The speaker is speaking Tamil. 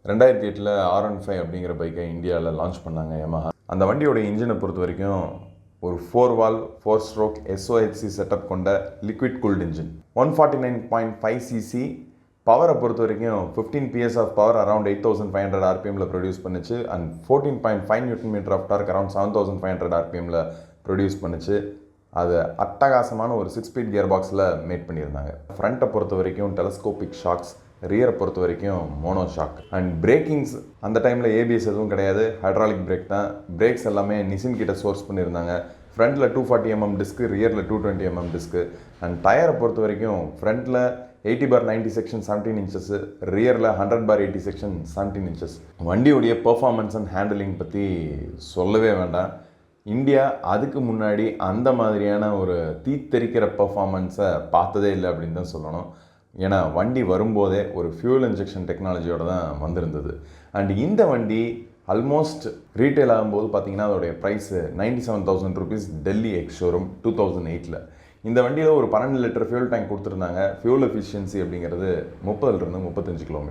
2008 R15 அப்படிங்கிற பைக்கை இந்தியாவில் லான்ச் பண்ணாங்க யமஹா. அந்த வண்டியோட இன்ஜினை பொறுத்த வரைக்கும் ஒரு 4 வால்வ் 4 ஸ்ட்ரோக் SOHC செட்டப் கொண்ட லிக்விட் கூல்டு இன்ஜின். 149.5 cc. பவரை பொறுத்த வரைக்கும் 15 PS ஆஃப் பவர் அரௌண்ட் 8500 RPMல ப்ரொடியூஸ் பண்ணுச்சு. And 14.5 Nm of torque around 7500 RPMல ப்ரொடியூஸ் பண்ணுச்சு. அது அட்டகாசமான ஒரு 6 ஸ்பீட் கியர் பாக்ஸில் மேட் பண்ணியிருந்தாங்க. ஃப்ரண்ட்டை பொறுத்த வரைக்கும் டெலஸ்கோபிக் ஷாக்ஸ், ரியரை பொறுத்த வரைக்கும் மோனோ ஷாக். அண்ட் பிரேக்கிங்ஸ் அந்த டைமில் ABS எதுவும் கிடையாது, ஹைட்ராலிக் பிரேக் தான். பிரேக்ஸ் எல்லாமே நிசின் கிட்ட சோர்ஸ் பண்ணியிருந்தாங்க. ஃப்ரண்ட்டில் 240 mm டிஸ்க்கு, ரியரில் 220 mm டிஸ்க்கு. அண்ட் டயரை பொறுத்த வரைக்கும் ஃப்ரண்ட்டில் 80/90 செக்ஷன் 17 inches, ரியரில் 100/80 செக்ஷன் 17 inches. வண்டியுடைய பெர்ஃபார்மன்ஸ் அண்ட் ஹேண்டிலிங் பற்றி சொல்லவே வேண்டாம். இந்தியா அதுக்கு முன்னாடி அந்த மாதிரியான ஒரு தீத்தெரிக்கிற பெர்ஃபார்மன்ஸை பார்த்ததே இல்லை அப்படின்னு தான் சொல்லணும். ஏன்னா வண்டி வரும்போதே ஒரு ஃபியூல் இன்ஜெக்ஷன் டெக்னாலஜியோடு தான் வந்திருந்தது. அண்ட் இந்த வண்டி ஆல்மோஸ்ட் ரீட்டைல் ஆகும்போது பார்த்தீங்கன்னா அதோடைய price 97,000 rupees Delhi ex showroom 2008. இந்த வண்டியில் ஒரு 12 லிட்டர் ஃபியூல் டேங்க் கொடுத்துருந்தாங்க. ஃபியூல் எஃபிஷியன்சி அப்படிங்கிறது 30 to 35 km.